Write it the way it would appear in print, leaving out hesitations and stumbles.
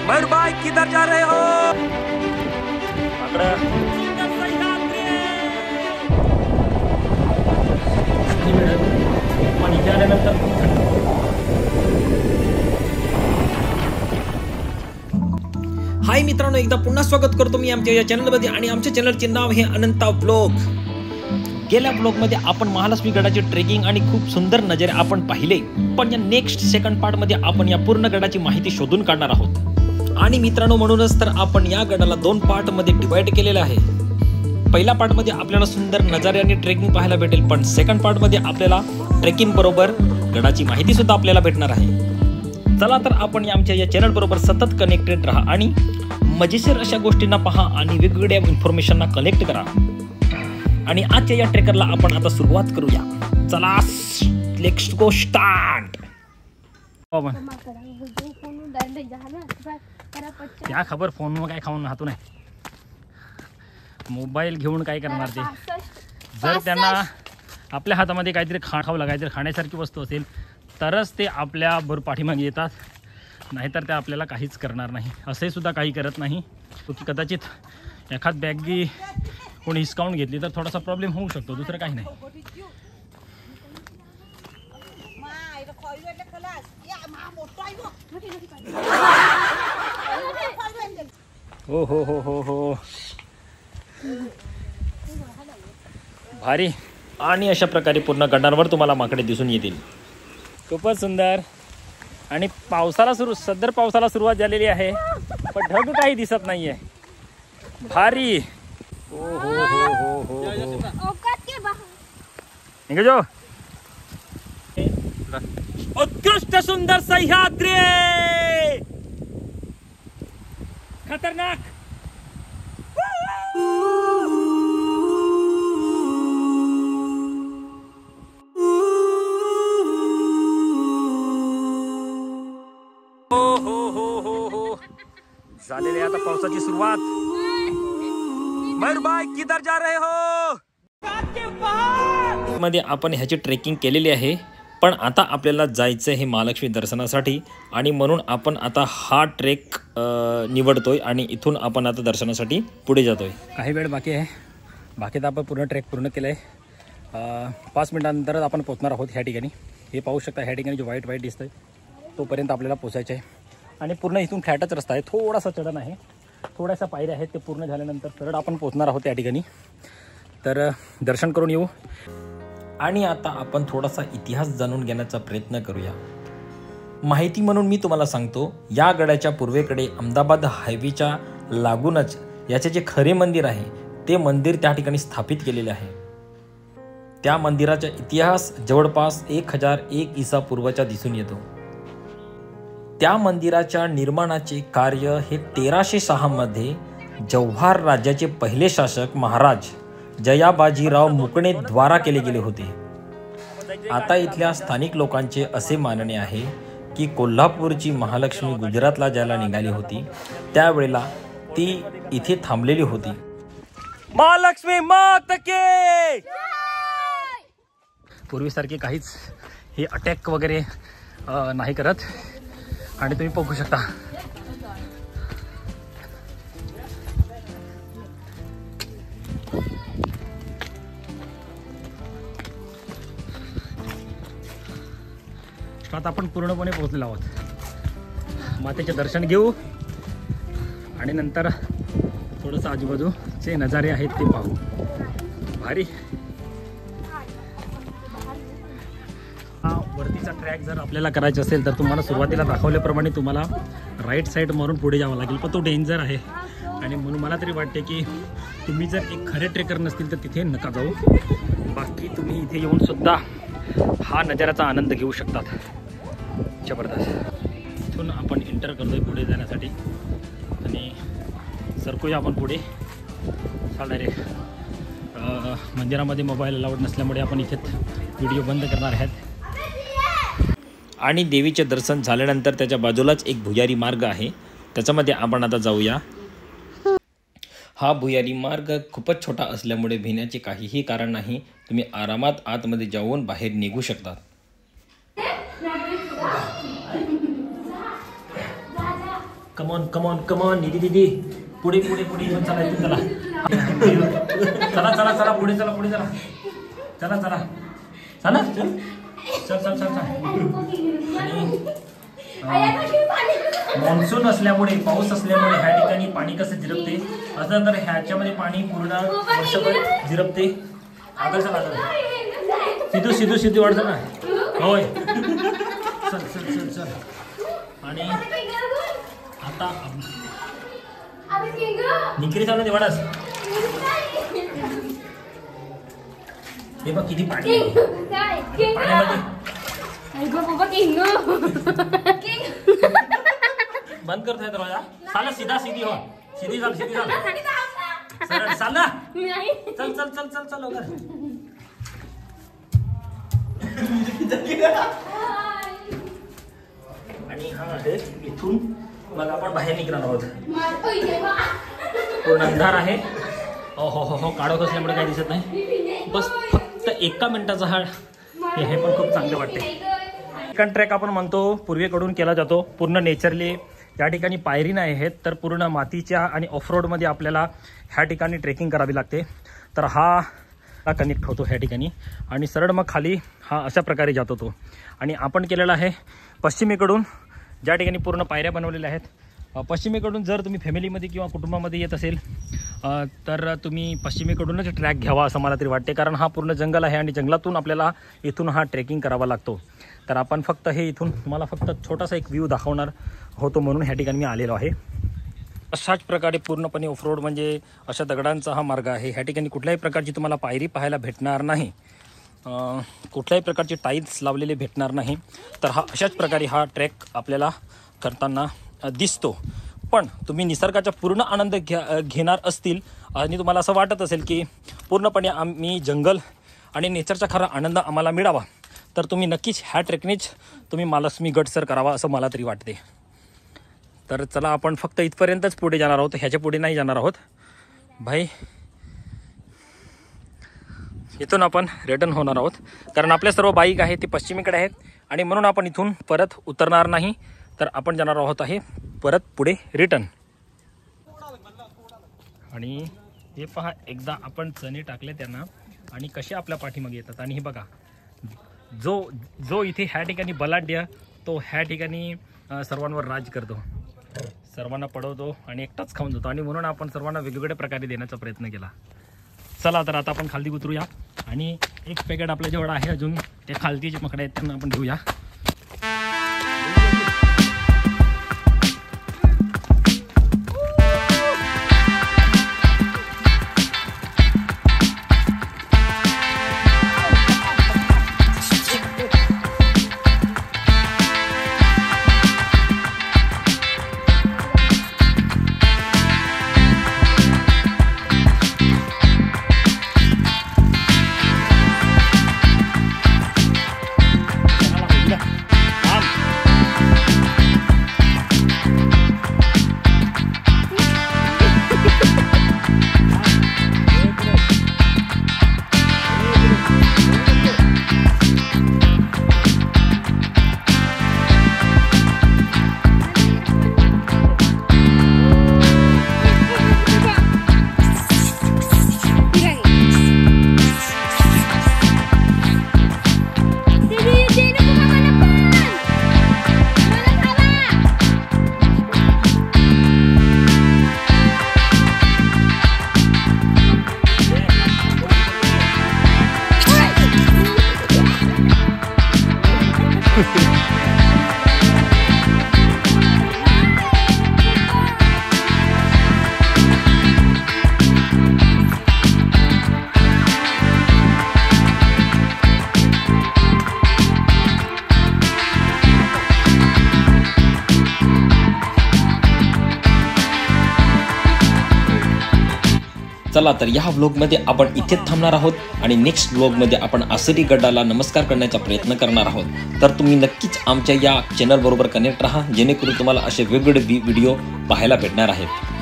मयूर भाई किधर जा रहे हो? पण इथे आल्यानंतर हाय मित्रांनो, एकदा पुन्हा स्वागत करतो मी आमच्या या चॅनलमध्ये. आणि आमच्या चॅनलचे नाव हे अनंता व्लॉग. गेल्या ब्लॉगमध्ये आपण महालक्ष्मी गडाची ट्रेकिंग आणि खूप सुंदर नजारे आपण पाहिले. पण या नेक्स्ट सेकंड पार्टमध्ये आपण या पूर्ण गडाची माहिती शोधून काढणार आहोत. आणि मित्रांनो, म्हणूनच तर आपण या गडाला 2 पार्टमध्ये डिवाइड केलेलं आहे. पहिल्या पार्टमध्ये आपल्याला सुंदर नजारे आणि ट्रेकिंग पाहायला भेटेल, पण सेकंड पार्टमध्ये आपल्याला ट्रेकिंग बरोबर गडाची माहिती सुद्धा आपल्याला भेटणार आहे. चला तर आपण आमच्या या चॅनल बरोबर सतत कनेक्टेड राहा आणि मजेशीर अशा गोष्टींना पहा आणि वेगवेगळ्या इन्फॉर्मेशनना कलेक्ट करा. आणि आजच्या या ट्रेकरला आपण आता सुरुवात करूया. चला, लेट्स गो स्टार्ट. क्या खबर फोन में काय खाऊन राहतो नाही. मोबाईल घेऊन काय करणार ते. जर त्यांना आपल्या हातामध्ये काहीतरी खावं काहीतरी खाण्यासारखी वस्तू असेल तरच ते आपल्या बरोबर पाठीमागे येतात, नाहीतर ते आपल्याला काहीच करणार नाही. असे सुद्धा काही करत नाही. कदाचित एखाद बॅगी कोणी हिसकावून घेतली तर थोडासा प्रॉब्लेम होऊ शकतो, दुसरं काही नाही. हो हो हो हो हो भारी. आणि अशा प्रकारे पूर्ण गडांवर तुम्हाला माकडे दिसून येतील. खूपच सुंदर. आणि सदर पावसाला सुरुवात झालेली आहे, पण ढग काही दिसत नाहीये. भारी. हो हो हो हो हो जो उत्कृष्ट सुंदर सह्याद्री. खतरनाक. झालेली आता पावसाची सुरुवात. मयूर भाई किधर जा रहे हो? मध्ये आपण ह्याची ट्रेकिंग केलेली आहे, पण आता आपल्याला जायचं आहे महालक्ष्मी दर्शनासाठी. आणि म्हणून आपण आता हा ट्रेक निवडतोय आणि इथून आपण आता दर्शनासाठी पुढे जातोय. काही वेळ बाकी आहे. बाकी तर आपण पूर्ण ट्रेक पूर्ण केलं आहे. 5 मिनिटांनंतरच आपण पोहोचणार आहोत ह्या ठिकाणी. हे पाहू शकता, ह्या ठिकाणी जो व्हाईट दिसतंय तोपर्यंत आपल्याला पोचायचं आहे. आणि पूर्ण इथून फ्लॅटच रस्ता आहे, थोडासा चढण आहे, थोड्याशा पायऱ्या आहेत. ते पूर्ण झाल्यानंतर सरळ आपण पोहोचणार आहोत त्या ठिकाणी. तर दर्शन करून येऊ. आणि आता आपण थोडासा इतिहास जाणून घेण्याचा प्रयत्न करूया. माहिती म्हणून मी तुम्हाला सांगतो, या गडाच्या पूर्वेकडे अहमदाबाद हायवेच्या लागूनच याचे जे खरे मंदिर आहे ते मंदिर त्या ठिकाणी स्थापित केलेले आहे. त्या मंदिराचा इतिहास जवळपास 1001 ईसा पूर्वचा दिसून येतो. त्या मंदिराच्या निर्माणाचे कार्य हे 1306 मध्ये जव्हार राज्याचे पहिले शासक महाराज जयाबाजीराव मुकणे द्वारा केले गेले होते. आता इथल्या स्थानिक लोकांचे असे मानणे आहे की कोल्हापूरची महालक्ष्मी गुजरातला जायला निघाली होती, त्यावेळेला ती इथे थांबलेली होती. महालक्ष्मी मात की. पूर्वीसारखे काहीच हे अटॅक वगैरे नाही करत. आणि तुम्ही बघू शकता आता आपण पूर्णपणे पोहोचलेलो आहोत. मातेचे दर्शन घेऊ आणि नंतर थोडंसं आजूबाजूचे नजारे आहेत ते पाहू. भारी. हा वरतीचा ट्रॅक जर आपल्याला करायचा असेल तर तुम्हाला सुरुवातीला दाखवल्याप्रमाणे तुम्हाला राईट साईड मारून पुढे जावं लागेल, पण तो डेंजर आहे. आणि म्हणून मला तरी वाटते की तुम्ही जर एक खरे ट्रेकर नसतील तर तिथे नका जाऊ. बाकी तुम्ही इथे येऊन सुद्धा हा नजाऱ्याचा आनंद घेऊ शकतात. जबरदस्त. इथून आपण एंटर करतोय पुढे जाण्यासाठी आणि सरकूया आपण पुढे. डायरेक्ट मंदिरामध्ये मोबाईल अलाउड नसल्यामुळे आपण इथेच व्हिडिओ बंद करणार आहेत. आणि देवीचे दर्शन झाल्यानंतर त्याच्या बाजूलाच एक भुयारी मार्ग आहे, त्याच्यामध्ये आपण आता जाऊया. हा भुयारी मार्ग खूपच छोटा असल्यामुळे भिण्याचे काहीही कारण नाही. तुम्ही आरामात आतमध्ये जाऊन बाहेर निघू शकतात. कमॉन कमॉन कमॉन निधी दिदी पुढे पुढे पुढे येऊन चला इथून चला चला चला चला पुढे चला पुढे चला चला चला चला चल चल चल चल मॉन्सून असल्यामुळे पाऊस असल्यामुळे ह्या ठिकाणी पाणी कसं झिरपते असं तर ह्याच्यामध्ये पाणी पूर्ण वर्षभर झिरपते आदर चला सिद्धू सिद्धू सिद्धू वाढतं ना होय चल चल चल चल आणि आता निकरी चालू वाढस हे बघ किती पाणी पाण्यामध्ये बंद करतोय दरवाजा चाल सीधा सीधी हो सीधी चाल सरळ चाल ना चल चल चल चल चल लवकर आणि हा आहे इथून मग आपण बाहेर निघणार आहोत पूर्ण अंधार आहे हो हो हो काळोख असल्यामुळे काही दिसत नाही बस फक्त एका मिनिटाचा हा हे पण खूप चांगले वाटते सेकंड ट्रॅक आपण म्हणतो पूर्वेकडून केला जातो पूर्ण नेचरली या ठिकाणी पायरी नाही आहेत तर पूर्ण मातीच्या आणि ऑफरोडमध्ये आपल्याला ह्या ठिकाणी ट्रेकिंग करावी लागते तर हा कनेक्ट होतो ह्या ठिकाणी आणि सरळ मग खाली हा अशा प्रकारे जातो तो आणि आपण केलेला आहे पश्चिमेकडून ज्या ठिकाणी पूर्ण पायऱ्या बनवलेल्या आहेत पश्चिमेकडून जर तुम्ही फॅमिलीमध्ये किंवा कुटुंबामध्ये येत असेल तर तुम्ही पश्चिमेकडूनच ट्रॅक घ्यावा असं मला तरी वाटते कारण हा पूर्ण जंगल आहे आणि जंगलातून आपल्याला इथून हा ट्रेकिंग करावा लागतो तर आपण फक्त हे इथून तुम्हाला फक्त छोटासा एक व्ह्यू दाखवणार होतो म्हणून ह्या ठिकाणी मी आलेलो आहे अशाच प्रकारे पूर्णपणे ऑफरोड म्हणजे अशा दगडांचा हा मार्ग आहे ह्या ठिकाणी कुठल्याही प्रकारची तुम्हाला पायरी पाहायला भेटणार नाही कुठल्याही प्रकारचे टाईल्स लावलेले भेटणार नाही तर हा अशाच प्रकारे हा ट्रॅक आपल्याला करताना दिसतो पण तुम्ही निसर्गाचा पूर्ण आनंद घेणार असतील आणि तुम्हाला असं वाटत असेल की पूर्णपणे आम्ही जंगल आणि नेचरचा खरा आनंद आम्हाला मिळावा तर तुम्ही नक्कीच ह्या ट्रेकनेच तुम्ही महालक्ष्मी गड सर करावा असं मला तरी वाटते तर चला आपण फक्त इथपर्यंतच पुढे जाणार आहोत ह्याच्या पुढे नाही जाणार आहोत भाई इथून आपण रिटर्न होणार आहोत कारण आपल्या सर्व बाईक आहे ती पश्चिमेकडे आहेत आणि म्हणून आपण इथून परत उतरणार नाही तर आपण जाणार आहोत आहे परत पुढे रिटर्न आणि हे पहा एकदा आपण चणे टाकले त्यांना आणि कसे आपल्या पाठीमागे येतात आणि हे बघा जो इथे ह्या ठिकाणी बलाढ्य तो ह्या ठिकाणी सर्वांवर राज करतो सर्वांना पडवतो आणि एकटाच खाऊन जातो आणि म्हणून आपण सर्वांना वेगवेगळ्या प्रकारे देण्याचा प्रयत्न केला चला तर आता आपण खालती उतरूया आणि एक पॅकेट आपल्या जवळ आहे अजून ते खालती जे मकडे आहेत त्यांना आपण घेऊया चला तर या व्लॉगमध्ये आपण इथेच थांबणार आहोत आणि नेक्स्ट व्लॉगमध्ये आपण आसरी गडाला नमस्कार करण्याचा प्रयत्न करणार आहोत तर तुम्ही नक्कीच आमच्या या चॅनल बरोबर कनेक्ट राहा जेणेकरून तुम्हाला असे वेगवेगळे व्हिडिओ पाहायला भेटणार आहेत